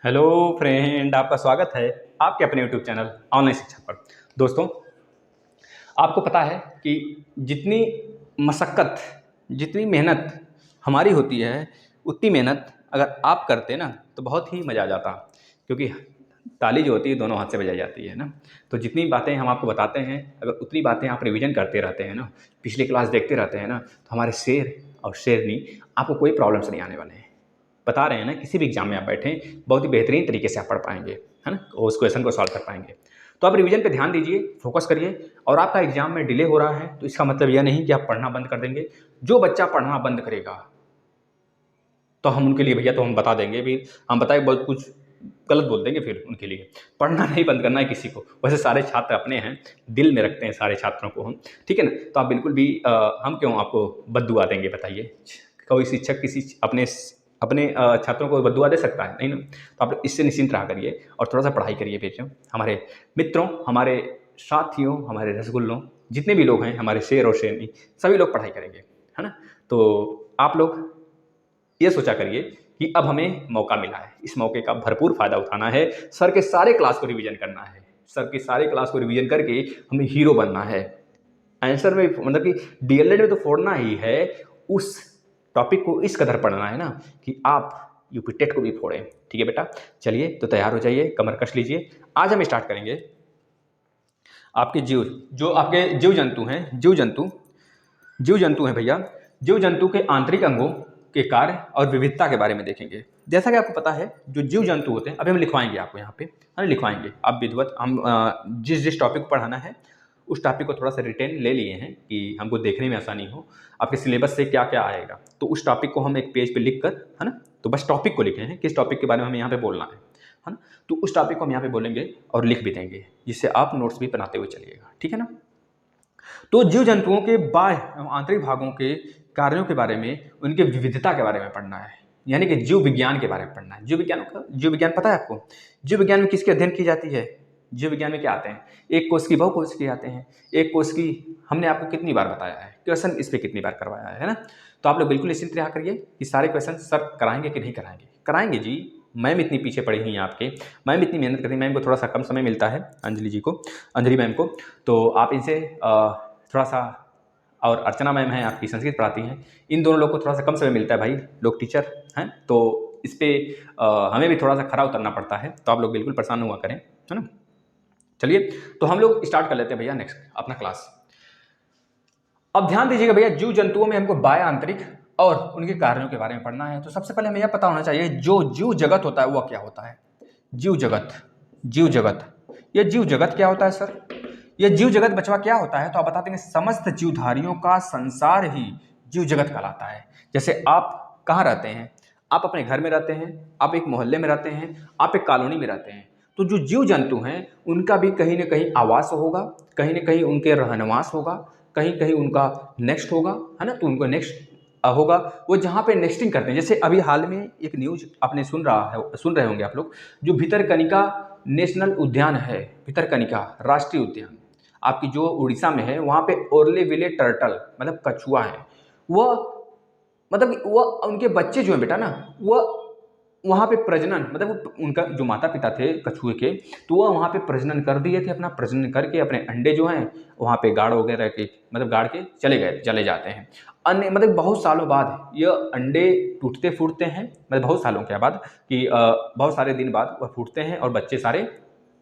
Hello friend, आपका स्वागत है आपके अपने यूट्यूब चैनल ऑनलाइन शिक्षा पर। दोस्तों, आपको पता है कि जितनी मशक्क़त, जितनी मेहनत हमारी होती है, उतनी मेहनत अगर आप करते ना तो बहुत ही मज़ा आ जाता। क्योंकि ताली जो होती है दोनों हाथ से बजाई जाती है ना। तो जितनी बातें हम आपको बताते हैं, अगर उतनी बातें आप रिवीजन करते रहते हैं ना, पिछली क्लास देखते रहते हैं ना, तो हमारे शेर और शेरनी आपको कोई प्रॉब्लम्स नहीं आने वाले हैं। बता रहे हैं ना, किसी भी एग्जाम में आप बैठें बहुत ही बेहतरीन तरीके से आप पढ़ पाएंगे, है ना, और उस क्वेश्चन को सॉल्व कर पाएंगे। तो आप रिवीजन पे ध्यान दीजिए, फोकस करिए। और आपका एग्जाम में डिले हो रहा है तो इसका मतलब यह नहीं कि आप पढ़ना बंद कर देंगे। जो बच्चा पढ़ना बंद करेगा तो हम उनके लिए भैया तो हम बता देंगे, फिर हम बताए बहुत कुछ गलत बोल देंगे। फिर उनके लिए पढ़ना नहीं बंद करना है किसी को। वैसे सारे छात्र अपने हैं, दिल में रखते हैं सारे छात्रों को हम, ठीक है ना। तो आप बिल्कुल भी हम क्यों आपको बद्दुआ देंगे, बताइए। कोई शिक्षक किसी अपने अपने छात्रों को बद्दुआ दे सकता है? नहीं ना। तो आप इससे निश्चिंत रहा करिए और थोड़ा सा पढ़ाई करिए। बेटियों, हमारे मित्रों, हमारे साथियों, हमारे रसगुल्लों, जितने भी लोग हैं, हमारे शेर और शेरनी, सभी लोग पढ़ाई करेंगे, है ना। तो आप लोग ये सोचा करिए कि अब हमें मौका मिला है, इस मौके का भरपूर फायदा उठाना है। सर के सारे क्लास को रिवीजन करना है, सर के सारे क्लास को रिवीजन करके हमें हीरो बनना है। आंसर में मतलब कि डीएलएड में तो फोड़ना ही है। उस टॉपिक को इस कदर पढ़ना है ना कि आप यूपी टेट को भी फोड़ें। ठीक है बेटा, चलिए तो तैयार हो जाइए, कमर कस लीजिए। आज हम स्टार्ट करेंगे आपके जीव, जो आपके जीव जंतु हैं, जीव जंतु हैं भैया। जीव जंतु के आंतरिक अंगों के कार्य और विविधता के बारे में देखेंगे। जैसा कि आपको पता है, जो जीव जंतु होते हैं, अभी हम लिखवाएंगे आपको यहाँ पे, है लिखवाएंगे। आप विधिवत हम जिस जिस टॉपिक को पढ़ाना है उस टॉपिक को थोड़ा सा रिटेन ले लिए हैं कि हमको देखने में आसानी हो, आपके सिलेबस से क्या क्या आएगा। तो उस टॉपिक को हम एक पेज पे लिख कर, है ना, तो बस टॉपिक को लिखे हैं, किस टॉपिक के बारे में हमें यहाँ पे बोलना है ना। तो उस टॉपिक को हम यहाँ पे बोलेंगे और लिख भी देंगे, जिससे आप नोट्स भी बनाते हुए चलिएगा, ठीक है ना। तो जीव जंतुओं के बाह्य एवं आंतरिक भागों के कार्यों के बारे में, उनके विविधता के बारे में पढ़ना है, यानी कि जीव विज्ञान के बारे में पढ़ना है। जीव विज्ञान पता है आपको? जीव विज्ञान में किसके अध्ययन की जाती है? जीव विज्ञान में क्या आते हैं? एक कोश की, बहु कोश की आते हैं। एक कोश की हमने आपको कितनी बार बताया है, क्वेश्चन इस पर कितनी बार करवाया है ना। तो आप लोग बिल्कुल निश्चिंत रहा करिए कि सारे क्वेश्चन सर कराएंगे कि नहीं कराएंगे। कराएंगे जी, मैम इतनी पीछे पड़ी हुई हैं आपके, मैम इतनी मेहनत करती है। मैम को थोड़ा सा कम समय मिलता है, अंजलि जी को, अंजलि मैम को। तो आप इनसे थोड़ा सा, और अर्चना मैम हैं आपकी, संस्कृत पढ़ाती हैं, इन दोनों लोग को थोड़ा सा कम समय मिलता है भाई, लोग टीचर हैं। तो इस पर हमें भी थोड़ा सा खरा उतरना पड़ता है। तो आप लोग बिल्कुल परेशान हुआ करें, है ना। चलिए तो हम लोग स्टार्ट कर लेते हैं भैया नेक्स्ट अपना क्लास। अब ध्यान दीजिएगा भैया, जीव जंतुओं में हमको बाह्य, आंतरिक और उनके कार्यों के बारे में पढ़ना है। तो सबसे पहले हमें यह पता होना चाहिए जो जीव जगत होता है वह क्या होता है। जीव जगत, जीव जगत, यह जीव जगत क्या होता है सर? यह जीव जगत बचवा क्या होता है? तो आप बता देंगे समस्त जीवधारियों का संसार ही जीव जगत कहलाता है। जैसे आप कहाँ रहते हैं? आप अपने घर में रहते हैं, आप एक मोहल्ले में रहते हैं, आप एक कॉलोनी में रहते हैं। तो जो जीव जंतु हैं उनका भी कहीं ना कहीं आवास होगा, कहीं ना कहीं उनके रहनवास होगा, कहीं कहीं उनका नेक्स्ट होगा, है ना। तो उनको नेक्स्ट होगा वो जहाँ पे नेस्टिंग करते हैं। जैसे अभी हाल में एक न्यूज आपने सुन रहे होंगे आप लोग, जो भितरकनिका नेशनल उद्यान है, भितरकनिका राष्ट्रीय उद्यान आपकी जो उड़ीसा में है, वहाँ पे ओर्लेविले टर्टल मतलब कछुआ है, वह मतलब वह उनके बच्चे जो हैं बेटा ना, वह वहाँ पे प्रजनन मतलब उनका जो माता पिता थे कछुए के, तो वह वहाँ पे प्रजनन कर दिए थे। अपना प्रजनन करके अपने अंडे जो हैं वहाँ पे गाड़ वगैरह के मतलब गाड़ के चले जाते हैं। अन्य मतलब बहुत सालों बाद यह अंडे टूटते फूटते हैं, मतलब बहुत सालों के बाद कि बहुत सारे दिन बाद वह फूटते हैं और बच्चे सारे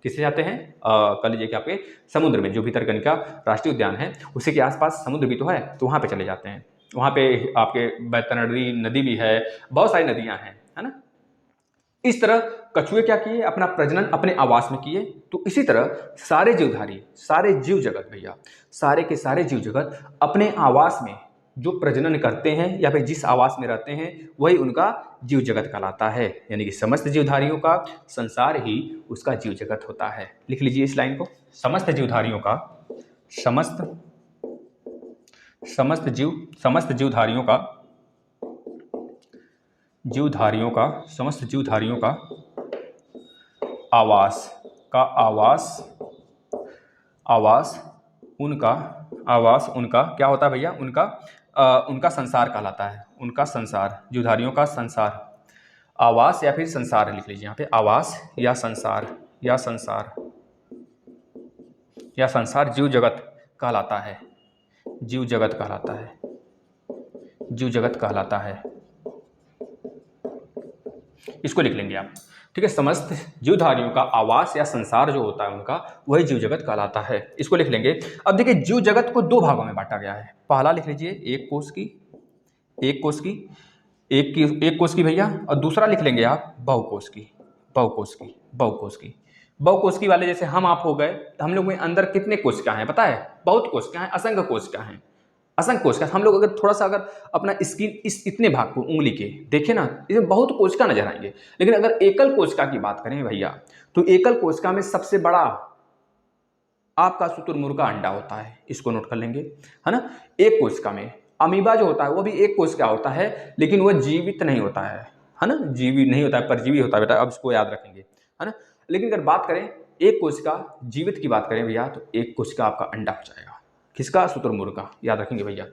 किससे जाते हैं? कह लीजिए कि आपके समुद्र में, जो भितरकनिका राष्ट्रीय उद्यान है उसी के आसपास समुद्र भी तो है, तो वहाँ पे चले जाते हैं। वहाँ पे आपके बैतरणी नदी भी है, बहुत सारी नदियाँ हैं, है ना। इस तरह कछुए क्या किए? अपना प्रजनन अपने आवास में किए। तो इसी तरह सारे जीवधारी, सारे जीव जगत भैया, सारे के सारे जीव जगत अपने आवास में जो प्रजनन करते हैं या फिर जिस आवास में रहते हैं वही उनका जीव जगत कहलाता है। यानी कि समस्त जीवधारियों का संसार ही उसका जीव जगत होता है। लिख लीजिए इस लाइन को, समस्त जीवधारियों का, समस्त समस्त जीवधारियों का, समस्त जीवधारियों का आवास उनका क्या होता है भैया? उनका संसार कहलाता है। उनका संसार, जीवधारियों का संसार आवास या फिर संसार लिख लीजिए यहाँ पे, आवास या संसार या संसार या संसार जीव जगत कहलाता है, जीव जगत कहलाता है, जीव जगत कहलाता है। इसको लिख लेंगे आप, ठीक है। समस्त जीवधारियों का आवास या संसार जो होता है उनका, वही जीव जगत कहलाता है। इसको लिख लेंगे। अब देखिए जीव जगत को दो भागों में बांटा गया है। पहला लिख लीजिए एक कोष की, एक कोष की, एक कोष की भैया, और दूसरा लिख लेंगे आप बहुकोष की, बहुकोष की, बहुकोष की। बहुकोष की वाले जैसे हम आप हो गए, हम लोग में अंदर कितने कोष क्या है पता है? बहुत कोष क्या है, असंख्य कोष क्या है, असंख्य कोष का। हम लोग अगर थोड़ा सा अगर अपना स्किन इस इतने भाग को उंगली के देखें ना, इसमें बहुत कोशिका नजर आएंगे। लेकिन अगर एकल कोशिका की बात करें भैया, तो एकल कोशिका में सबसे बड़ा आपका शुतुरमुर्ग का अंडा होता है। इसको नोट कर लेंगे, है ना। एक कोशिका में अमीबा जो होता है वो भी एक कोशिका होता है, लेकिन वह जीवित नहीं होता है ना, जीवित नहीं होता है, परजीवी होता है बेटा, अब इसको याद रखेंगे, है ना। लेकिन अगर बात करें एक कोशिका जीवित की बात करें भैया, तो एक कोशिका आपका अंडा हो जाएगा। किसका? शुतुरमुर्ग का। याद रखेंगे भैया।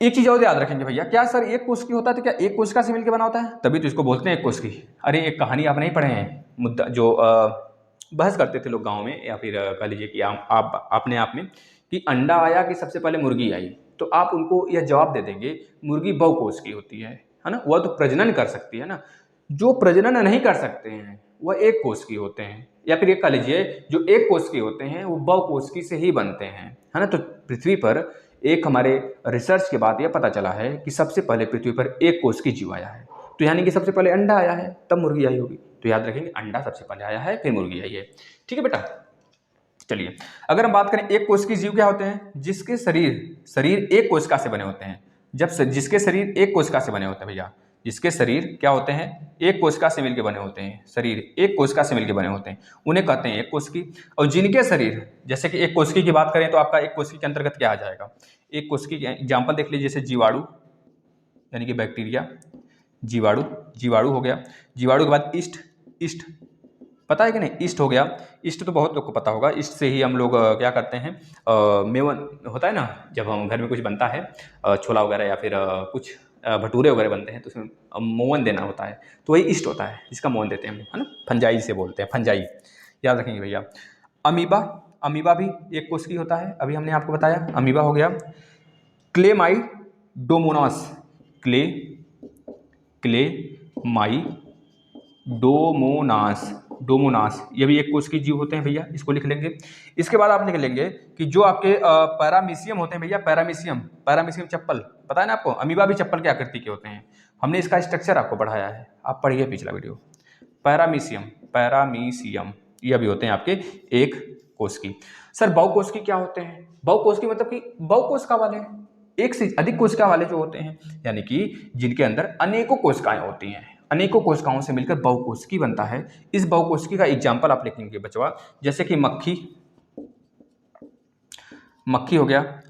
एक चीज और याद रखेंगे भैया, क्या सर एक कोशिका होता है तो क्या एक कोशिका से मिलकर बना होता है? तभी तो इसको बोलते हैं एक कोशिकी। अरे एक कहानी आप नहीं पढ़े हैं, मुद्दा जो बहस करते थे लोग गांव में, या फिर कह लीजिए कि आप अपने आप में, कि अंडा आया कि सबसे पहले मुर्गी आई, तो आप उनको यह जवाब दे देंगे मुर्गी बहुकोष की होती है ना। वह तो प्रजनन कर सकती है ना, जो प्रजनन नहीं कर सकते हैं वह एक कोष की होते हैं। या फिर ये कह लीजिए जो एक कोष की होते हैं वो बहुकोषकी से ही बनते हैं, है ना। तो पृथ्वी पर एक हमारे रिसर्च के बाद यह पता चला है कि सबसे पहले पृथ्वी पर एक कोष की जीव आया है। तो यानी कि सबसे पहले अंडा आया है तब मुर्गी आई होगी। तो याद रखेंगे अंडा सबसे पहले आया है फिर मुर्गी आई है। ठीक है बेटा। चलिए अगर हम बात करें एक कोष की जीव क्या होते हैं? जिसके शरीर एक कोशिका से बने होते हैं। जिसके शरीर एक कोशिका से बने होते हैं भैया, जिसके शरीर क्या होते हैं? एक कोशिका से मिलकर बने होते हैं। शरीर एक कोशिका से मिलकर बने होते हैं, उन्हें कहते हैं एक कोशिकी। और जिनके शरीर, जैसे कि एक कोशिकी की बात करें तो आपका एक कोशिकी के अंतर्गत क्या आ जाएगा? एक कोशिकी के एग्जाम्पल देख लीजिए, जैसे जीवाणु यानी कि बैक्टीरिया, जीवाणु हो गया। जीवाणु के बाद ईस्ट पता है कि नहीं? ईस्ट हो गया। ईस्ट तो बहुत लोग को पता होगा। ईस्ट से ही हम लोग क्या करते हैं, मेवन होता है ना, जब हम घर में कुछ बनता है, छोला वगैरह या फिर कुछ भटूरे वगैरह बनते हैं, तो उसमें मोवन देना होता है, तो वही ईस्ट होता है जिसका मोवन देते हैं हम, है ना। फंजाई से बोलते हैं, फंजाई। याद रखेंगे भैया। अमीबा भी एक कोशिकी होता है, अभी हमने आपको बताया। अमीबा हो गया। क्लेमाइडोमोनास, डोमोनास, ये भी एक कोष की जीव होते हैं भैया। इसको लिख लेंगे। इसके बाद आप लिख लेंगे कि जो आपके पैरामीशियम होते हैं भैया, पैरामीशियम चप्पल, पता है ना आपको, अमीबा भी चप्पल की आकृति के होते हैं। हमने इसका स्ट्रक्चर आपको पढ़ाया है, आप पढ़िए पिछला वीडियो। पैरामीशियम ये भी होते हैं आपके एक कोष की। सर बहुकोष की क्या होते हैं? बहुकोष की मतलब कि बहुकोशिका वाले, एक से अधिक कोशिका वाले जो होते हैं, यानी कि जिनके अंदर अनेकों कोशिकाएं होती हैं, अनेकों कोशिकाओं से मिलकर बहुकोशिकी बनता है। इस बहुकोशिकी का एग्जाम्पल आप लिखेंगे बचवा, जैसे कि मक्खी हो गया।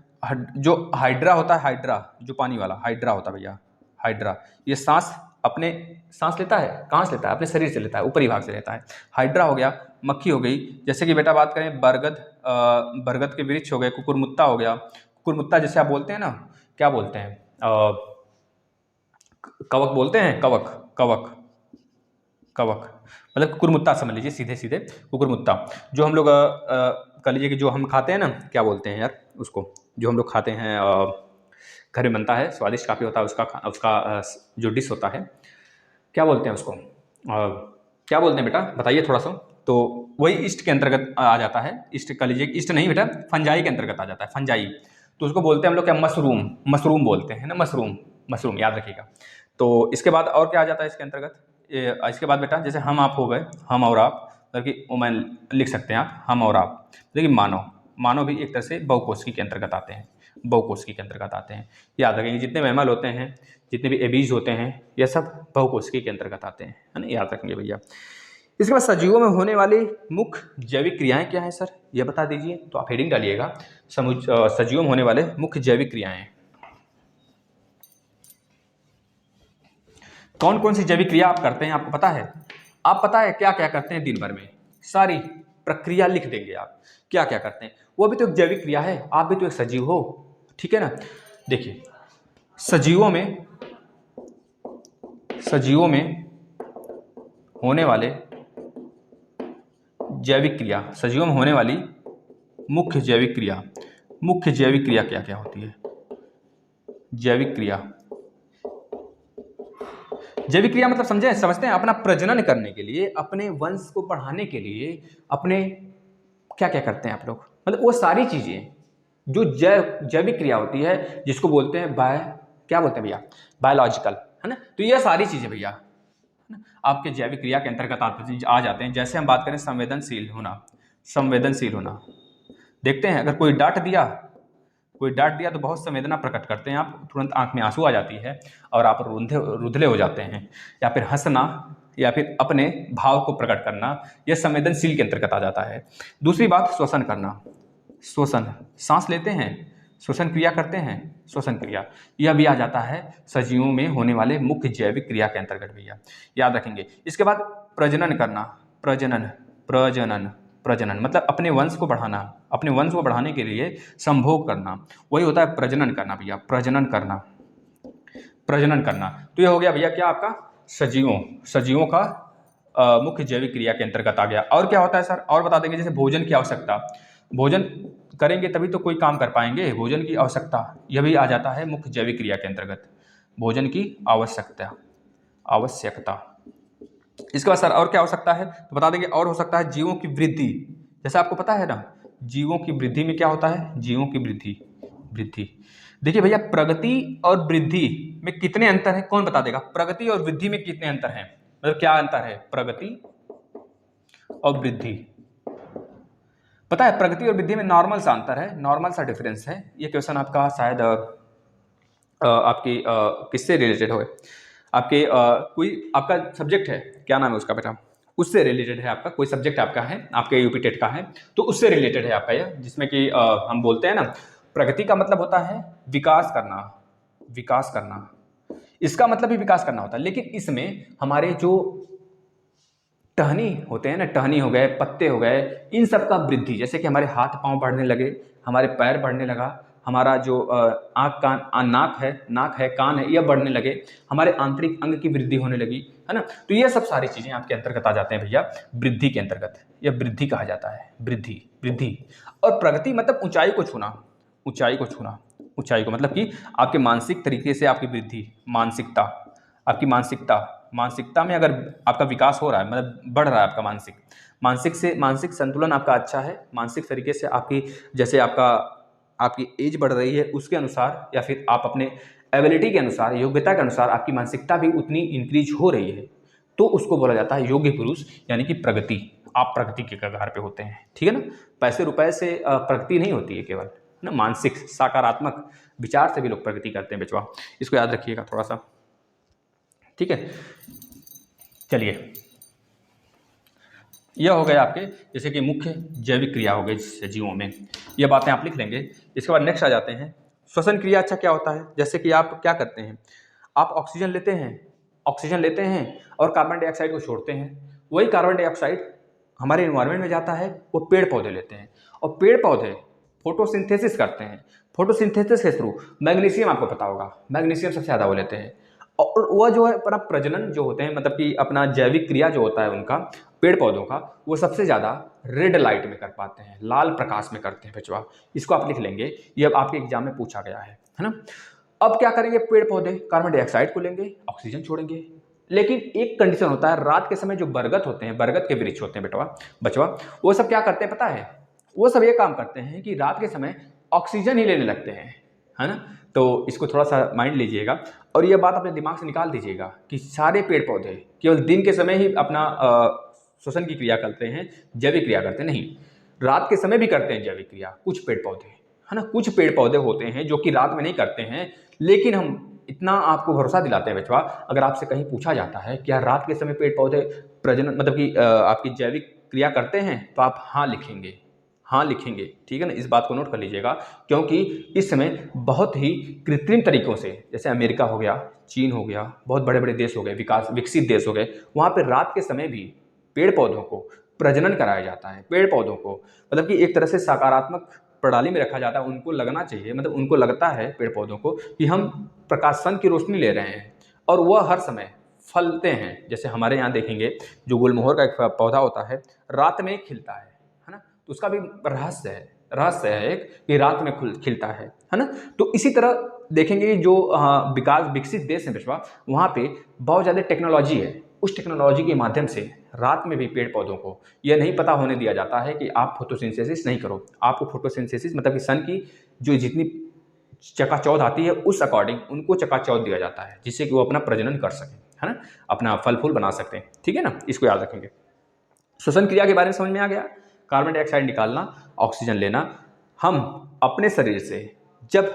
जो हाइड्रा होता है, हाइड्रा जो पानी वाला हाइड्रा होता है भैया, हाइड्रा ये सांस लेता है, कहाँ से लेता है? अपने शरीर से लेता है, ऊपरी भाग से लेता है। हाइड्रा हो गया, मक्खी हो गई। जैसे कि बेटा बात करें बरगद के वृक्ष हो गए, कुकुरमुत्ता हो गया। कुकुरमुत्ता जैसे आप बोलते हैं ना, क्या बोलते हैं, कवक बोलते हैं, कवक मतलब कुकुरमुत्ता समझ लीजिए, सीधे कुकुरमुत्ता। जो हम लोग कह लीजिए कि जो हम खाते हैं ना, क्या बोलते हैं यार उसको, जो हम लोग खाते हैं, घर में बनता है, स्वादिष्ट काफ़ी होता है, उसका जो डिश होता है, क्या बोलते हैं उसको, क्या बोलते हैं बेटा बताइए थोड़ा सा। तो वही ईस्ट के अंतर्गत आ जाता है। ईस्ट कह लीजिए, ईस्ट नहीं बेटा, फंजाई के अंतर्गत आ जाता है, फंजाई। तो उसको बोलते हैं हम लोग क्या, मशरूम बोलते हैं ना, मशरूम याद रखिएगा। तो इसके बाद और क्या आ जाता है इसके अंतर्गत? इसके बाद बेटा जैसे हम आप हो गए, हम और आप, मतलब कि वुमेन लिख सकते हैं आप, हम और आप। लेकिन मानव भी एक तरह से बहुकोशिकी के अंतर्गत आते हैं, याद रखेंगे। जितने मैमल होते हैं, जितने भी एबीज होते हैं, ये सब बहुकोशिकी के अंतर्गत आते हैं, है ना, याद रखेंगे भैया। इसके बाद सजीवों में होने वाली मुख्य जैविक क्रियाएं क्या हैं सर, ये बता दीजिए। तो आप हेडिंग डालिएगा, सजीवों में होने वाले मुख्य जैविक क्रियाएं। कौन कौन सी जैविक क्रिया आप करते हैं, आपको पता है? आप पता है क्या क्या करते हैं दिन भर में? सारी प्रक्रिया लिख देंगे आप, क्या क्या करते हैं। वो भी तो एक जैविक क्रिया है, आप भी तो एक सजीव हो, ठीक है ना। देखिए सजीवों में सजीवों में होने वाले जैविक क्रिया, सजीवों में होने वाली मुख्य जैविक क्रिया। मुख्य जैविक क्रिया क्या क्या होती है? जैविक क्रिया, जैविक क्रिया मतलब समझते हैं अपना प्रजनन करने के लिए, अपने वंश को बढ़ाने के लिए, अपने क्या क्या करते हैं आप लोग, मतलब वो सारी चीजें जो जैविक क्रिया होती है, जिसको बोलते हैं क्या बोलते हैं भैया, बायोलॉजिकल, है ना। तो ये सारी चीजें भैया आपके जैविक क्रिया के अंतर्गत आ जाते हैं। जैसे हम बात करें संवेदनशील होना, संवेदनशील होना, देखते हैं अगर कोई डांट दिया तो बहुत संवेदना प्रकट करते हैं आप, तुरंत आंख में आंसू आ जाती है और आप रुधले हो जाते हैं, या फिर हंसना, या फिर अपने भाव को प्रकट करना, यह संवेदनशील के अंतर्गत आ जाता है। दूसरी बात श्वसन करना, श्वसन, सांस लेते हैं, श्वसन क्रिया करते हैं, श्वसन क्रिया, यह भी आ जाता है सजीवों में होने वाले मुख्य जैविक क्रिया के अंतर्गत भैया, याद रखेंगे। इसके बाद प्रजनन करना, प्रजनन प्रजनन प्रजनन मतलब अपने वंश को बढ़ाना, अपने वंश को बढ़ाने के लिए संभोग करना, वही होता है प्रजनन करना भैया, प्रजनन करना, प्रजनन करना। तो यह हो गया भैया क्या आपका सजीवों का मुख्य जैविक क्रिया के अंतर्गत आ गया। और क्या होता है सर, और बता देंगे। जैसे भोजन की आवश्यकता, भोजन करेंगे तभी तो कोई काम कर पाएंगे, भोजन की आवश्यकता, यह भी आ जाता है मुख्य जैविक क्रिया के अंतर्गत, भोजन की आवश्यकता। इसके बाद सर और क्या हो सकता है, तो बता देंगे। और हो सकता है जीवों की वृद्धि, जैसे आपको पता है ना, जीवों की वृद्धि में क्या होता है, जीवों की वृद्धि। देखिए भैया प्रगति और वृद्धि में कितने अंतर है, कौन बता देगा? प्रगति और वृद्धि में कितने अंतर है, मतलब क्या अंतर है प्रगति और वृद्धि? पता है प्रगति और वृद्धि में नॉर्मल सा अंतर है, नॉर्मल सा डिफरेंस है। ये क्वेश्चन आपका शायद आपकी किससे रिलेटेड हो, आपके कोई आपका सब्जेक्ट है, क्या नाम है उसका बेटा, उससे रिलेटेड है आपका, कोई सब्जेक्ट आपका है, आपके यूपी टेट का है, तो उससे रिलेटेड है आपका यह, जिसमें कि हम बोलते हैं ना, प्रगति का मतलब होता है विकास करना, विकास करना, इसका मतलब भी विकास करना होता है। लेकिन इसमें हमारे जो टहनी होते हैं ना, टहनी हो गए, पत्ते हो गए, इन सब का वृद्धि, जैसे कि हमारे हाथ पांव बढ़ने लगे, हमारे पैर बढ़ने लगा, हमारा जो आँख कान नाक है कान है, यह बढ़ने लगे, हमारे आंतरिक अंग की वृद्धि होने लगी, है ना। तो ये सब सारी चीजें आपके अंतर्गत आ जाते हैं भैया वृद्धि के अंतर्गत, यह वृद्धि कहा जाता है, वृद्धि। और प्रगति मतलब ऊंचाई को छूना, ऊंचाई को मतलब कि आपके मानसिक तरीके से आपकी वृद्धि, मानसिकता, आपकी मानसिकता में अगर आपका विकास हो रहा है, मतलब बढ़ रहा है आपका मानसिक संतुलन आपका अच्छा है, मानसिक तरीके से आपकी, जैसे आपकी एज बढ़ रही है उसके अनुसार, या फिर आप अपने एबिलिटी के अनुसार, योग्यता के अनुसार आपकी मानसिकता भी उतनी इंक्रीज हो रही है, तो उसको बोला जाता है योग्य पुरुष, यानी कि प्रगति। आप प्रगति के कगार पे होते हैं, ठीक है ना। पैसे रुपए से प्रगति नहीं होती है केवल, है ना, मानसिक सकारात्मक विचार से भी लोग प्रगति करते हैं बेचवा, इसको याद रखिएगा थोड़ा सा, ठीक है। चलिए, यह हो गए आपके जैसे कि मुख्य जैविक क्रिया हो गई सजीवों में, ये बातें आप लिख लेंगे। इसके बाद नेक्स्ट आ जाते हैं श्वसन क्रिया। अच्छा क्या होता है, जैसे कि आप क्या करते हैं, आप ऑक्सीजन लेते हैं और कार्बन डाइऑक्साइड को छोड़ते हैं, वही कार्बन डाइऑक्साइड हमारे एनवायरनमेंट में जाता है, वो पेड़ पौधे लेते हैं, और पेड़ पौधे फोटोसिंथेसिस करते हैं, फोटोसिंथेसिस के थ्रू मैग्नीशियम, आपको पता होगा मैग्नीशियम सबसे ज़्यादा वो लेते हैं, और वह जो है अपना प्रजनन जो होते हैं, मतलब कि अपना जैविक क्रिया जो होता है उनका, पेड़ पौधों का, वो सबसे ज़्यादा रेड लाइट में कर पाते हैं, लाल प्रकाश में करते हैं बचवा, इसको आप लिख लेंगे, ये अब आपके एग्जाम में पूछा गया है ना। अब क्या करेंगे, पेड़ पौधे कार्बन डाइऑक्साइड को लेंगे, ऑक्सीजन छोड़ेंगे, लेकिन एक कंडीशन होता है, रात के समय जो बरगद होते हैं, बरगद के वृक्ष होते हैं बचवा, वो सब क्या करते हैं पता है, वो सब ये काम करते हैं कि रात के समय ऑक्सीजन ही लेने लगते हैं, है ना। तो इसको थोड़ा सा माइंड लीजिएगा, और ये बात अपने दिमाग से निकाल दीजिएगा कि सारे पेड़ पौधे केवल दिन के समय ही अपना श्वसन की क्रिया करते हैं, जैविक क्रिया करते नहीं, रात के समय भी करते हैं जैविक क्रिया कुछ पेड़ पौधे, है ना। कुछ पेड़ पौधे होते हैं जो कि रात में नहीं करते हैं, लेकिन हम इतना आपको भरोसा दिलाते हैं बचवा, अगर आपसे कहीं पूछा जाता है क्या रात के समय पेड़ पौधे प्रजनन मतलब कि आपकी जैविक क्रिया करते हैं, तो आप हाँ लिखेंगे, ठीक है ना। इस बात को नोट कर लीजिएगा, क्योंकि इस समय बहुत ही कृत्रिम तरीकों से, जैसे अमेरिका हो गया, चीन हो गया, बहुत बड़े बड़े देश हो गए, विकसित देश हो गए, वहाँ पर रात के समय भी पेड़ पौधों को प्रजनन कराया जाता है, पेड़ पौधों को मतलब कि एक तरह से सकारात्मक प्रणाली में रखा जाता है, उनको लगना चाहिए, मतलब उनको लगता है पेड़ पौधों को कि हम प्रकाश सन की रोशनी ले रहे हैं, और वह हर समय फलते हैं। जैसे हमारे यहाँ देखेंगे जो गुलमोहर का एक पौधा होता है रात में खिलता है ना, तो उसका भी रहस्य है एक कि रात में खिलता है ना। तो इसी तरह देखेंगे जो विकसित देश है विश्व, वहाँ पे बहुत ज़्यादा टेक्नोलॉजी है। उस टेक्नोलॉजी के माध्यम से रात में भी पेड़ पौधों को यह नहीं पता होने दिया जाता है कि आप फोटोसिंथेसिस नहीं करो। आपको फोटोसिंथेसिस मतलब कि सन की जो जितनी चकाचौंध आती है उस अकॉर्डिंग उनको चकाचौंध दिया जाता है, जिससे कि वो अपना प्रजनन कर सकें, है ना, अपना फल फूल बना सकते हैं। ठीक है ना, इसको याद रखेंगे। श्वसन क्रिया के बारे में समझ में आ गया। कार्बन डाइऑक्साइड निकालना, ऑक्सीजन लेना। हम अपने शरीर से जब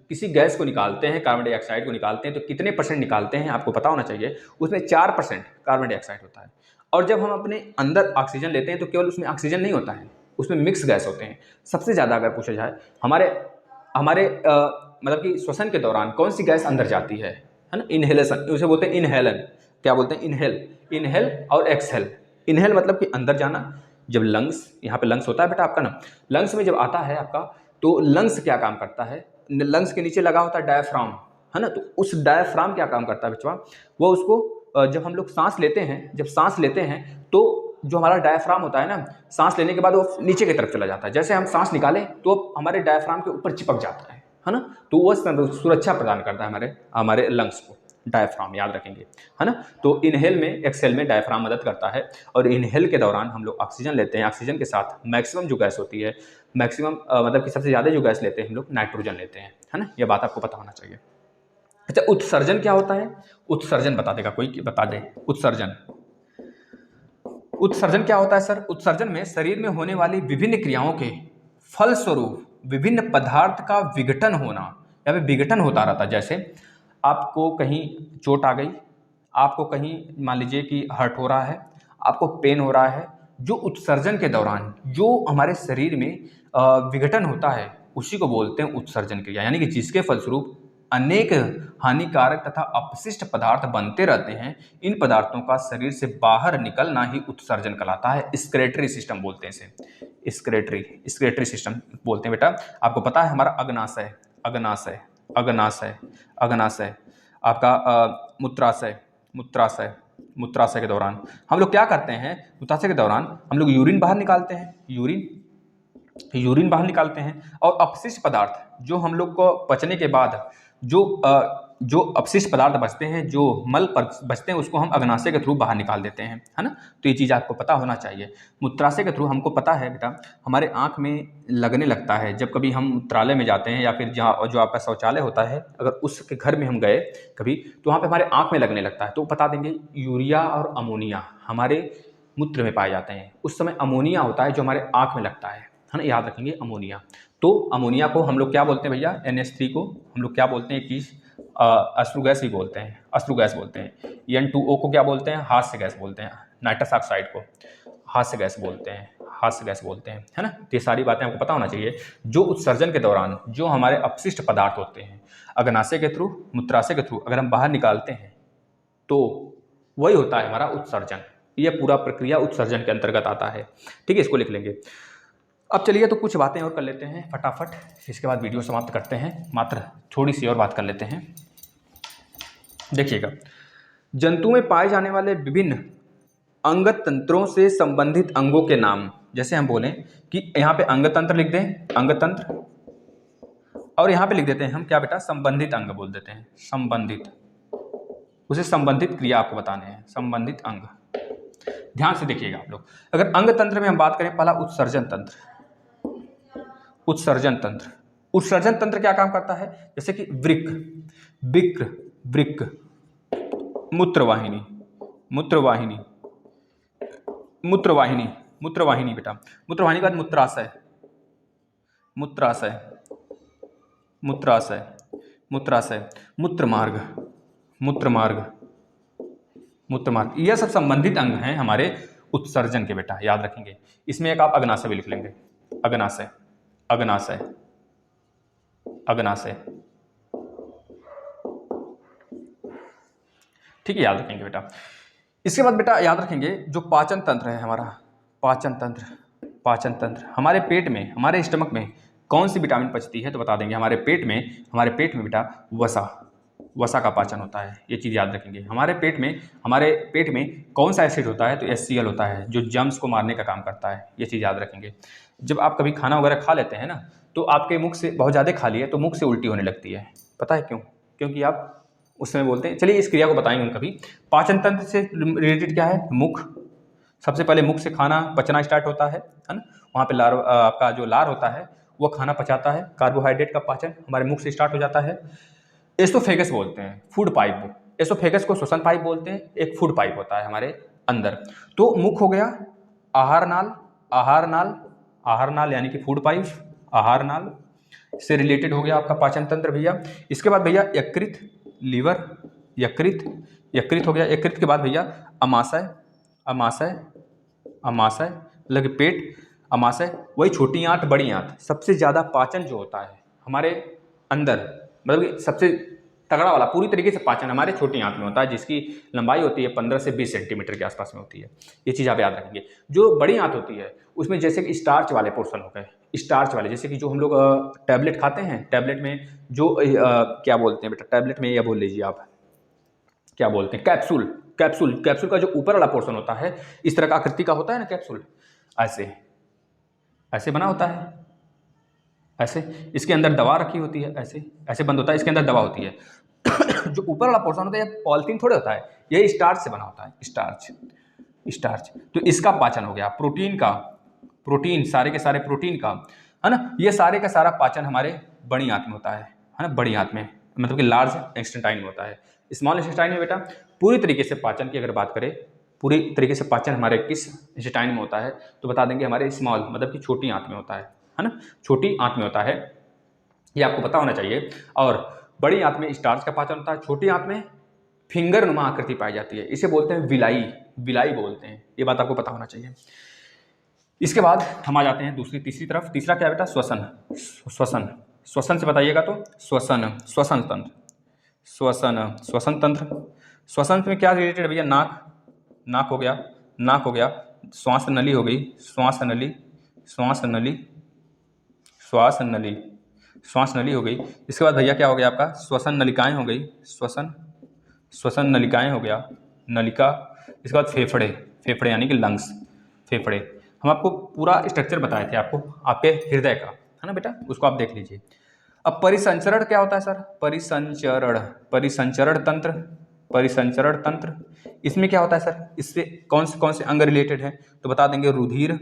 किसी गैस को निकालते हैं, कार्बन डाइऑक्साइड को निकालते हैं, तो कितने % निकालते हैं आपको पता होना चाहिए। उसमें 4% कार्बन डाइऑक्साइड होता है। और जब हम अपने अंदर ऑक्सीजन लेते हैं तो केवल उसमें ऑक्सीजन नहीं होता है, उसमें मिक्स गैस होते हैं। सबसे ज़्यादा अगर पूछा जाए हमारे मतलब कि श्वसन के दौरान कौन सी गैस अंदर जाती है ना, इनहेलेशन, उसे बोलते हैं इनहेलन। क्या बोलते हैं? इनहेल और एक्सहेल। इनहेल मतलब कि अंदर जाना। जब लंग्स, यहाँ पे लंग्स होता है बेटा आपका ना, लंग्स में जब आता है आपका, तो लंग्स क्या काम करता है, लंग्स के नीचे लगा होता है डायफ्राम, है ना, तो उस डायफ्राम क्या काम करता है बच्चों, वो उसको जब हम लोग सांस लेते हैं तो जो हमारा डायफ्राम होता है ना, सांस लेने के बाद वो नीचे की तरफ चला जाता है। जैसे हम सांस निकालें तो हमारे डायफ्राम के ऊपर चिपक जाता है ना, तो वो सुरक्षा प्रदान करता है हमारे लंग्स को, डायफ्राम, याद रखेंगे, है ना। तो इनहेल में, एक्सहेल में डायफ्राम मदद करता है। और इनहेल के दौरान हम लोग ऑक्सीजन लेते हैं, ऑक्सीजन के साथ मैक्सिमम जो गैस होती है, मैक्सिमम मतलब कि सबसे ज़्यादा जो गैस लेते हैं हम लोग नाइट्रोजन लेते हैं, है ना। यह बात आपको पता होना चाहिए। अच्छा, उत्सर्जन क्या होता है? उत्सर्जन बता देगा कोई, बता दे। उत्सर्जन क्या होता है सर? उत्सर्जन में शरीर में होने वाली विभिन्न क्रियाओं के फलस्वरूप विभिन्न पदार्थ का विघटन होना, या फिर विघटन होता रहता है। जैसे आपको कहीं चोट आ गई, आपको कहीं मान लीजिए कि हर्ट हो रहा है, आपको पेन हो रहा है, जो उत्सर्जन के दौरान जो हमारे शरीर में विघटन होता है उसी को बोलते हैं उत्सर्जन क्रिया। यानी कि जिसके फलस्वरूप अनेक हानिकारक तथा अपशिष्ट पदार्थ बनते रहते हैं। इन पदार्थों का शरीर से बाहर निकलना ही उत्सर्जन कहलाता है। एक्सक्रेटरी सिस्टम बोलते हैं इसे, एक्सक्रेटरी सिस्टम बोलते हैं बेटा। आपको पता है हमारा अग्नाशय, आपका मूत्राशय के दौरान हम लोग क्या करते हैं? मूत्राशय के दौरान हम लोग यूरिन बाहर निकालते हैं, यूरिन बाहर निकालते हैं। और अपशिष्ट पदार्थ जो हम लोग को पचने के बाद जो अपशिष्ट पदार्थ बचते हैं, जो मल पर बचते हैं, उसको हम अग्नाशय के थ्रू बाहर निकाल देते हैं, है ना। तो ये चीज़ आपको पता होना चाहिए। मूत्राशय के थ्रू हमको पता है बेटा, हमारे आँख में लगने लगता है जब कभी हम मूत्रालय में जाते हैं, या फिर जहाँ जो आपका शौचालय होता है, अगर उसके घर में हम गए कभी, तो वहाँ पे हमारे आँख में लगने लगता है। तो बता देंगे यूरिया और अमोनिया हमारे मूत्र में पाए जाते हैं। उस समय अमोनिया होता है जो हमारे आँख में लगता है ना, याद रखेंगे अमोनिया। तो अमोनिया को हम लोग क्या बोलते हैं भैया? NH3 को हम लोग क्या बोलते हैं? कि अश्रु गैस ही बोलते हैं, अश्रु गैस बोलते हैं। N2O को क्या बोलते हैं? हास्य गैस बोलते हैं। नाइट्रस ऑक्साइड को हास्य गैस बोलते हैं, है ना। तो ये सारी बातें आपको पता होना चाहिए। जो उत्सर्जन के दौरान जो हमारे अपशिष्ट पदार्थ होते हैं, अग्नाशय के थ्रू, मूत्राशय के थ्रू अगर हम बाहर निकालते हैं तो वही होता है हमारा उत्सर्जन। यह पूरा प्रक्रिया उत्सर्जन के अंतर्गत आता है। ठीक है, इसको लिख लेंगे। अब चलिए तो कुछ बातें और कर लेते हैं फटाफट, इसके बाद वीडियो समाप्त करते हैं। मात्र थोड़ी सी और बात कर लेते हैं। देखिएगा, जंतु में पाए जाने वाले विभिन्न अंगत तंत्रों से संबंधित अंगों के नाम, जैसे हम बोलें कि यहाँ पे अंग तंत्र लिख दें, अंग तंत्र, और यहाँ पे लिख देते हैं हम क्या बेटा? संबंधित अंग बोल देते हैं, संबंधित, उसे संबंधित क्रिया आपको बताने हैं, संबंधित अंग। ध्यान से देखिएगा आप लोग। अगर अंग तंत्र में हम बात करें, पहला उत्सर्जन तंत्र। उत्सर्जन तंत्र क्या काम करता है? जैसे कि वृक्क, मूत्रवाहिनी बेटा। मूत्रवाहिनी के बाद मूत्राशय, मूत्रमार्ग। यह सब संबंधित अंग हैं हमारे उत्सर्जन के बेटा, याद रखेंगे। इसमें एक आप अग्नाशय भी लिख लेंगे, अग्नाशय। ठीक है, याद रखेंगे बेटा। इसके बाद बेटा याद रखेंगे जो पाचन तंत्र है हमारा, पाचन तंत्र हमारे पेट में, हमारे स्टमक में कौन सी विटामिन पचती है? तो बता देंगे हमारे पेट में बेटा वसा वसा का पाचन होता है। ये चीज़ याद रखेंगे। हमारे पेट में कौन सा एसिड होता है, तो HCl होता है, जो जर्म्स को मारने का काम करता है। ये चीज़ याद रखेंगे। जब आप कभी खाना वगैरह खा लेते हैं ना, तो आपके मुख से बहुत ज़्यादा खा लिए तो मुख से उल्टी होने लगती है। पता है क्यों? क्योंकि आप उस समय बोलते हैं। चलिए इस क्रिया को बताएंगे हम कभी। पाचन तंत्र से रिलेटेड क्या है? मुख। सबसे पहले मुख से खाना पचना स्टार्ट होता है ना। वहाँ पे आपका जो लार होता है वो खाना पचाता है। कार्बोहाइड्रेट का पाचन हमारे मुख से स्टार्ट हो जाता है। एसोफेगस बोलते हैं, फूड पाइप। एसोफेगस को श्वसन पाइप बोलते हैं। एक फूड पाइप होता है हमारे अंदर। तो मुख हो गया, आहार नाल, आहार नाल, आहार नाल यानी कि फूड पाइप, आहार नाल से रिलेटेड हो गया आपका पाचन तंत्र भैया। इसके बाद भैया यकृत, लीवर, यकृत, यकृत हो गया। यकृत के बाद भैया अमाशय, अमाशय, अमाशय मतलब पेट, अमाशय, वही छोटी आंत बड़ी आंत। सबसे ज़्यादा पाचन जो होता है हमारे अंदर, मतलब कि सबसे तगड़ा वाला पूरी तरीके से पाचन हमारे छोटी आंत में होता है, जिसकी लंबाई होती है 15 से 20 सेंटीमीटर के आसपास में होती है। ये चीज़ आप याद रखेंगे। जो बड़ी आंत होती है उसमें जैसे कि स्टार्च वाले पोर्शन हो गए, स्टार्च वाले, जैसे कि जो हम लोग टैबलेट खाते हैं, टैबलेट में जो क्या बोलते हैं बेटा, टैबलेट में या बोल लीजिए आप क्या बोलते हैं, कैप्सूल। कैप्सूल, कैप्सूल का जो ऊपर वाला पोर्शन होता है इस तरह का आकृति का होता है ना कैप्सूल, ऐसे ऐसे बना होता है, ऐसे। इसके अंदर दवा रखी होती है, ऐसे ऐसे बंद होता है, इसके अंदर दवा होती है। जो ऊपर वाला पोर्शन होता है ये पॉलिथीन थोड़े होता है, ये स्टार्च से बना होता है, स्टार्च, स्टार्च। तो इसका पाचन हो गया, प्रोटीन का, प्रोटीन, सारे के सारे प्रोटीन का, है ना। ये सारे का सारा पाचन हमारे बड़ी आंत में होता है ना, बड़ी आंत में, मतलब कि लार्ज इंटेस्टाइन में होता है। स्मॉल इंटेस्टाइन में बेटा पूरी तरीके से पाचन की अगर बात करें, पूरी तरीके से पाचन हमारे किस इंटेस्टाइन में होता है, तो बता देंगे हमारे स्मॉल, मतलब कि छोटी आंत में होता है ना, छोटी आंत में होता है। ये आपको पता होना चाहिए। और बड़ी आंत में स्टार्च का पाचन होता है, छोटी आंत में फिंगर नुमा आकृति पाई जाती है, इसे बोलते हैं विलाई, विलाई बोलते हैं। ये बात आपको पता होना चाहिए। इसके बाद हम आ जाते हैं तीसरी तरफ। तीसरा क्या बेटा? श्वसन। श्वसन, श्वसन से बताइएगा तो श्वसन, श्वसन तंत्र, श्वसन, श्वसन तंत्र। श्वसन में क्या रिलेटेड भैया? नाक, नाक हो गया, नाक हो गया, श्वास नली हो गई, श्वास नली, श्वास नली, श्वास नली, श्वास नली हो गई। इसके बाद भैया क्या हो गया आपका? श्वसन नलिकाएं हो गई, श्वसन, श्वसन नलिकाएं हो गया, नलिका। इसके बाद फेफड़े, फेफड़े यानी कि लंग्स, फेफड़े। हम आपको पूरा स्ट्रक्चर बताए थे आपको आपके हृदय का, है ना बेटा, उसको आप देख लीजिए। अब परिसंचरण क्या होता है सर? परिसंचरण, परिसंचरण तंत्र, परिसंचरण तंत्र। इसमें क्या होता है सर? इससे कौन से अंग रिलेटेड है? तो बता देंगे रुधिर,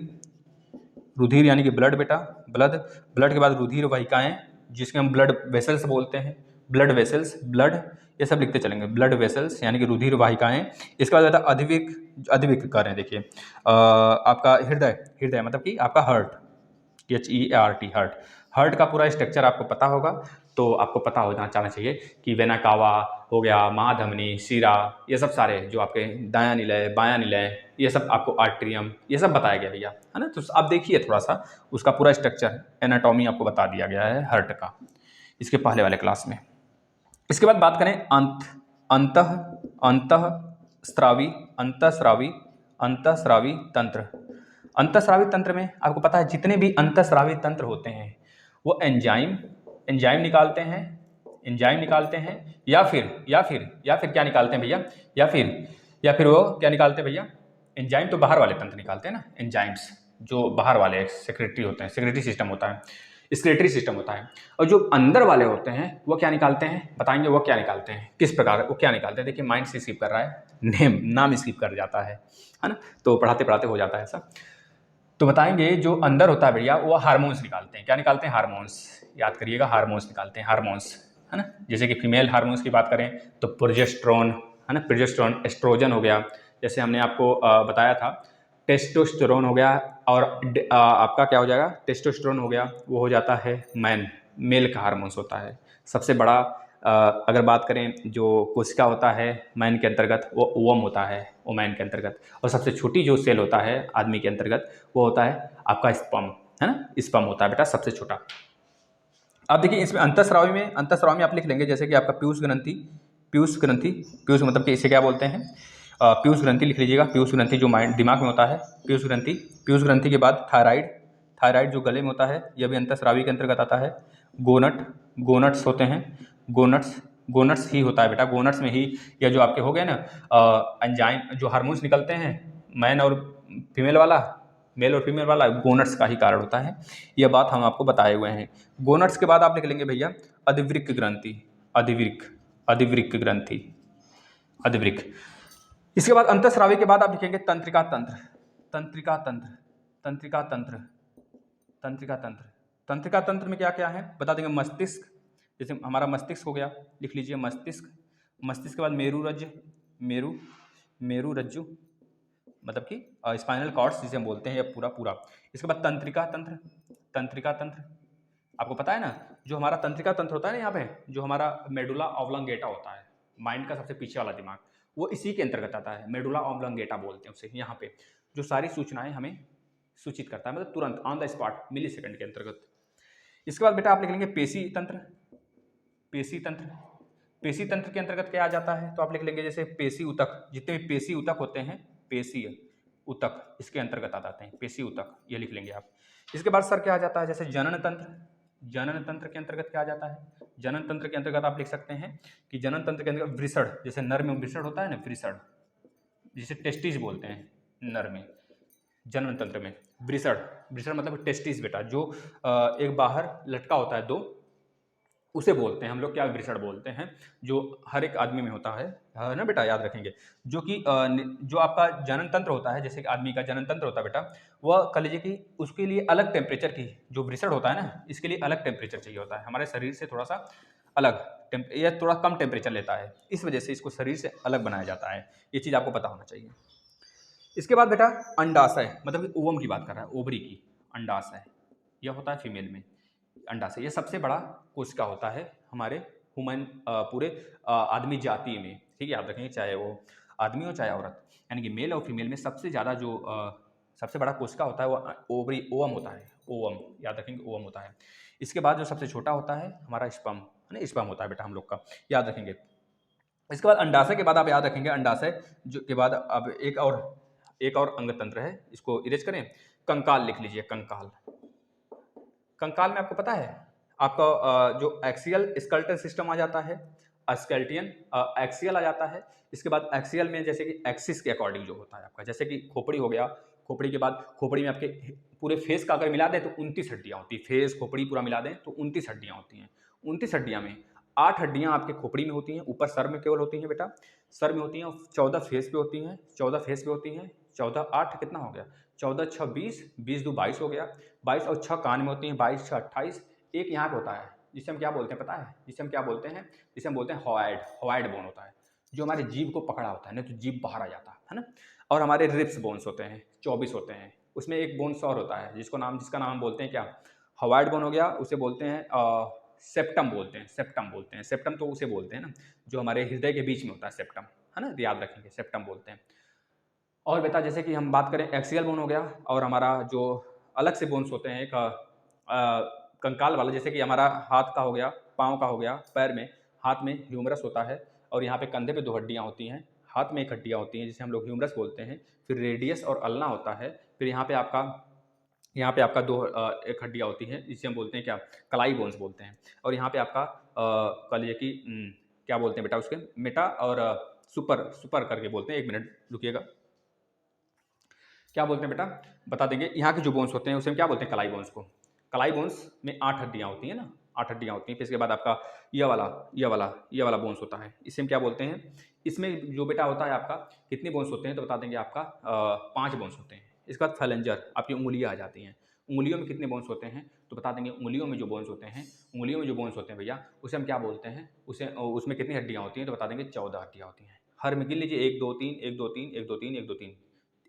रुधिर यानी कि ब्लड बेटा, ब्लड, ब्लड के बाद रुधिर वाहिकाएं जिसके हम ब्लड वेसल्स बोलते हैं, ब्लड वेसल्स, ब्लड, ये सब लिखते चलेंगे, ब्लड वेसल्स यानी कि रुधिर वाहिकाएं। इसके बाद बेटा अधिविक, अधिविक कर रहे हैं देखिए, आपका हृदय, हृदय मतलब कि आपका हार्ट, HEART, हार्ट। हार्ट का पूरा स्ट्रक्चर आपको पता होगा, तो आपको पता होना चाहना चाहिए कि वेना कावा हो गया, महाधमनी, शिरा, ये सब सारे जो आपके दायां निलय, बायां निलय, ये सब आपको आर्ट्रियम, ये सब बताया गया भैया, है ना। तो आप देखिए थोड़ा सा उसका पूरा स्ट्रक्चर, एनाटॉमी आपको बता दिया गया है हार्ट का, इसके पहले वाले क्लास में। इसके बाद बात करें अंतः, अंतःस्रावी, अंतःस्रावी, अंतःस्रावी तंत्र। अंतःस्रावी तंत्र में आपको पता है जितने भी अंतःस्रावी तंत्र होते हैं वो एंजाइम, एंजाइम निकालते हैं, एंजाइम निकालते हैं, या फिर क्या निकालते हैं भैया? या फिर वो क्या निकालते हैं भैया? एंजाइम तो बाहर वाले तंत्र निकालते हैं ना, एंजाइम्स जो बाहर वाले सेक्रेटरी होते हैं, सेक्रेटरी सिस्टम होता है, स्क्लेटरी सिस्टम होता है। और जो अंदर वाले होते हैं वो क्या निकालते हैं? बताएंगे वो क्या निकालते हैं, किस प्रकार वो क्या निकालते हैं। देखिए माइंड से स्किप कर रहा है, नाम स्किप कर जाता है ना, तो पढ़ाते पढ़ाते हो जाता है ऐसा। तो बताएंगे जो अंदर होता है भैया वो हार्मोन्स निकालते हैं। क्या निकालते हैं? हार्मोन्स, याद करिएगा, हार्मोन्स निकालते हैं, हार्मोन्स, है ना। जैसे कि फीमेल हार्मोन्स की बात करें तो प्रोजेस्टेरोन, है ना, प्रोजेस्टेरोन, एस्ट्रोजन हो गया, जैसे हमने आपको बताया था, टेस्टोस्टेरोन हो गया, और आपका क्या हो जाएगा? टेस्टोस्टेरोन हो गया, वो हो जाता है मैन, मेल का हार्मोन्स होता है। सबसे बड़ा अगर बात करें जो कोशिका होता है मैन के अंतर्गत, वो ओवम होता है, ओमैन के अंतर्गत। और सबसे छोटी जो सेल होता है आदमी के अंतर्गत वो होता है आपका स्पर्म, है ना, स्पर्म होता है बेटा सबसे छोटा। अब देखिए इसमें अंतःस्रावी में, अंतःस्रावी में आप लिख लेंगे जैसे कि आपका पीयूष ग्रंथि, पीयूष ग्रंथि, पीयूष मतलब कि इसे क्या बोलते हैं? पीयूष ग्रंथि लिख लीजिएगा, पीयूष ग्रंथि जो माइंड दिमाग में होता है, पीयूष ग्रंथि। पीयूष ग्रंथि के बाद थायराइड, थायराइड जो गले में होता है, यह भी अंतःस्रावी के अंतर्गत आता है। गोनट, गोनट्स होते हैं, गोनट्स, गोनट्स ही होता है बेटा, गोनट्स में ही या जो आपके हो गए ना एंजाइम जो हार्मोन्स निकलते हैं मैन और फीमेल वाला, मेल और फीमेल वाला, गोनट्स का ही कारण होता है। यह बात हम आपको बताए हुए हैं। गोनट्स के बाद आप लिख लेंगे भैया अधिवृक्क ग्रंथि, अधिवृक्क ग्रंथि, अधिवृक्क। इसके बाद अंतःस्रावी के बाद आप लिखेंगे तंत्रिका तंत्र, तंत्रिका तंत्र, तंत्रिका तंत्र, तंत्रिका तंत्र। तंत्रिका तंत्र में क्या क्या है बता देंगे। मस्तिष्क, जैसे हमारा मस्तिष्क हो गया, लिख लीजिए मस्तिष्क। मस्तिष्क के बाद मेरुरज्ज, मेरु रज्जु मतलब कि स्पाइनल कॉर्ड्स जिसे हम बोलते हैं, या पूरा पूरा। इसके बाद तंत्रिका तंत्र, तंत्रिका तंत्र आपको पता है ना, जो हमारा तंत्रिका तंत्र होता है ना, यहाँ पे जो हमारा मेडुला ऑब्लोंगेटा होता है, माइंड का सबसे पीछे वाला दिमाग, वो इसी के अंतर्गत आता है। मेडुला ऑब्लोंगेटा बोलते हैं उसे। यहाँ पे जो सारी सूचनाएं हमें सूचित करता है, मतलब तुरंत on the spot, millisecond के अंतर्गत। इसके बाद बेटा आप लिख लेंगे पेशी तंत्र, पेशी तंत्र। पेशी तंत्र के अंतर्गत क्या आ जाता है, तो आप लिख लेंगे जैसे पेशी ऊतक, जितने भी पेशी ऊतक होते हैं, पेशी ऊतक इसके अंतर्गत आ जाते हैं, पेशी ऊतक, ये लिख लेंगे आप। इसके बाद सर क्या आ जाता है, जैसे जनन तंत्र, जनन तंत्र के अंतर्गत क्या आ जाता है, जनन तंत्र के अंतर्गत आप लिख सकते हैं कि जनन तंत्र के अंतर्गत वृषण, जैसे नर में वृषण होता है ना, वृषण जिसे टेस्टिस बोलते हैं नर में, जनन तंत्र में वृषण, वृषण मतलब टेस्टिस बेटा, जो एक बाहर लटका होता है दो, उसे बोलते हैं हम लोग क्या, वृषण बोलते हैं, जो हर एक आदमी में होता है ना बेटा, याद रखेंगे। जो कि जो आपका जनन तंत्र होता है, जैसे कि आदमी का जनन तंत्र होता है बेटा, वह कह लीजिए कि उसके लिए अलग टेम्परेचर की, जो वृषण होता है ना, इसके लिए अलग टेम्परेचर चाहिए होता है, हमारे शरीर से थोड़ा सा अलग या थोड़ा कम टेम्परेचर लेता है, इस वजह से इसको शरीर से अलग बनाया जाता है। ये चीज़ आपको पता होना चाहिए। इसके बाद बेटा अंडाशय, मतलब कि ओवम की बात कर रहा है, ओवरी की, अंडाशय यह होता है फीमेल में। अंडाशय ये सबसे बड़ा कोशिका होता है हमारे ह्यूमन पूरे आदमी जाति में, ठीक है, याद रखेंगे, चाहे वो आदमी हो चाहे औरत, यानी कि मेल और फीमेल में सबसे ज़्यादा जो सबसे बड़ा कोशिका होता है वो ओवरी, ओवम होता है, ओवम, याद रखेंगे, ओवम होता है। इसके बाद जो सबसे छोटा होता है हमारा स्पर्म है ना, स्पर्म होता है बेटा हम लोग का, याद रखेंगे। इसके बाद अंडाशय के बाद आप याद रखेंगे, अंडाशय जो के बाद अब एक और अंग तंत्र है, इसको इरेज करें, कंकाल लिख लीजिए, कंकाल। कंकाल में आपको पता है आपका जो एक्सियल स्केलेटल सिस्टम आ जाता है, स्केलेटियन एक्सियल आ जाता है। इसके बाद एक्सियल में जैसे कि एक्सिस के अकॉर्डिंग जो होता है आपका, जैसे कि खोपड़ी हो गया, खोपड़ी के बाद खोपड़ी में आपके पूरे फेस का अगर मिला दें तो 29 हड्डियाँ होती है, फेस खोपड़ी पूरा मिला दें तो 29 हड्डियाँ होती हैं। 29 हड्डियाँ में 8 हड्डियाँ आपके खोपड़ी में होती हैं, ऊपर सर में केवल होती हैं बेटा, सर में होती हैं, 14 फेस पे होती हैं, 14 फेस पे होती हैं, 14 8 कितना हो गया, 14 6 20, 20 2 22 हो गया, 22 और 6 कान में होती हैं, 22 6 28, एक यहाँ पे होता है जिसे हम क्या बोलते हैं पता है, जिसे हम क्या बोलते हैं, जिसे हम बोलते हैं हॉवाइड, हॉवाइड बोन होता है, जो हमारे जीभ को पकड़ा होता है, नहीं तो जीभ बाहर आ जाता है ना। और हमारे रिप्स बोन्स होते हैं, 24 होते हैं, उसमें एक बोन्स और होता है जिसका नाम हम बोलते हैं क्या, हॉवाइड बोन हो गया, उसे बोलते हैं सेप्टम बोलते हैं, सेप्टम बोलते हैं, सेप्टम तो उसे बोलते हैं ना जो हमारे हृदय के बीच में होता है, सेप्टम है ना, याद रखेंगे, सेप्टम बोलते हैं। और बेटा जैसे कि हम बात करें एक्सियल बोन हो गया, और हमारा जो अलग से बोन्स होते हैं एक कंकाल वाला, जैसे कि हमारा हाथ का हो गया, पाँव का हो गया, पैर में, हाथ में ह्यूमरस होता है, और यहाँ पे कंधे पे 2 हड्डियाँ होती हैं, हाथ में 1 हड्डियाँ होती हैं जिसे हम लोग ह्यूमरस बोलते हैं, फिर रेडियस और अल्ना होता है, फिर यहाँ पे आपका 2 1 हड्डियाँ होती हैं जिसे हम बोलते हैं क्या, कलाई बोन्स बोलते हैं, और यहाँ पे आपका कह लीजिए कि क्या बोलते हैं बेटा उसके, मेटा और सुपर सुपर करके बोलते हैं, 1 मिनट रुकिएगा, क्या बोलते हैं बेटा बता देंगे। यहाँ के जो बोन्स होते हैं उसे हम क्या बोलते हैं, कलाई बोन्स को। कलाई बोन्स में 8 हड्डियाँ होती हैं ना, 8 हड्डियाँ होती हैं। फिर इसके बाद आपका ये वाला बोन्स होता है, इसे हम क्या बोलते हैं, इसमें जो बेटा होता है आपका कितने बोन्स होते हैं तो बता देंगे आपका 5 बोन्स होते हैं। इसके बाद फैलेंजर, आपकी उंगलियाँ आ जाती हैं, उंगलियों में कितने बोन्स होते हैं तो बता देंगे, उंगलियों में जो बोन्स होते हैं भैया, उसे हम क्या बोलते हैं, उसे उसमें कितनी हड्डियाँ होती हैं तो बता देंगे 14 हड्डियाँ होती हैं। हर में गिन लीजिए 1 2 3 1 2 3 1 2 3 1 2 3,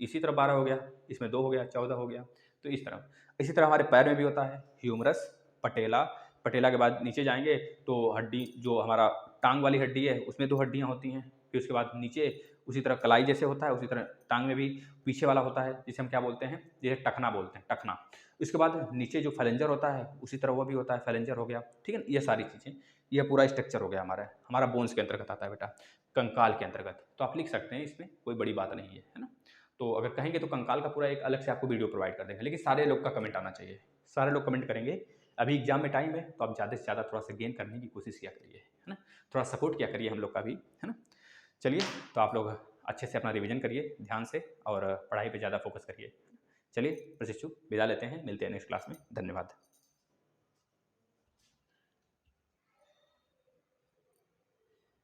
इसी तरह 12 हो गया, इसमें 2 हो गया, 14 हो गया, तो इसी तरह हमारे पैर में भी होता है ह्यूमरस, पटेला, पटेला के बाद नीचे जाएंगे तो हड्डी जो हमारा टांग वाली हड्डी है उसमें 2 हड्डियाँ होती हैं, फिर उसके बाद नीचे उसी तरह कलाई जैसे होता है उसी तरह टांग में भी पीछे वाला होता है जिसे हम क्या बोलते हैं, जैसे टखना बोलते हैं, टखना। इसके बाद नीचे जो फैलेंजर होता है उसी तरह वो भी होता है, फैलेंजर हो गया, ठीक है। ये सारी चीज़ें, ये पूरा स्ट्रक्चर हो गया हमारा बोन्स के अंतर्गत आता है बेटा, कंकाल के अंतर्गत, तो आप लिख सकते हैं, इसमें कोई बड़ी बात नहीं है ना। तो अगर कहेंगे तो कंकाल का पूरा एक अलग से आपको वीडियो प्रोवाइड कर देंगे, लेकिन सारे लोग का कमेंट आना चाहिए, सारे लोग कमेंट करेंगे। अभी एग्जाम में टाइम है तो आप ज़्यादा से ज़्यादा थोड़ा सा गेन करने की कोशिश किया करिए, है ना। थोड़ा सपोर्ट किया करिए हम लोग का भी, है ना। चलिए, तो आप लोग अच्छे से अपना रिवीजन करिए ध्यान से और पढ़ाई पे ज़्यादा फोकस करिए। चलिए प्रशिक्षु, विदा लेते हैं, मिलते हैं नेक्स्ट क्लास में। धन्यवाद।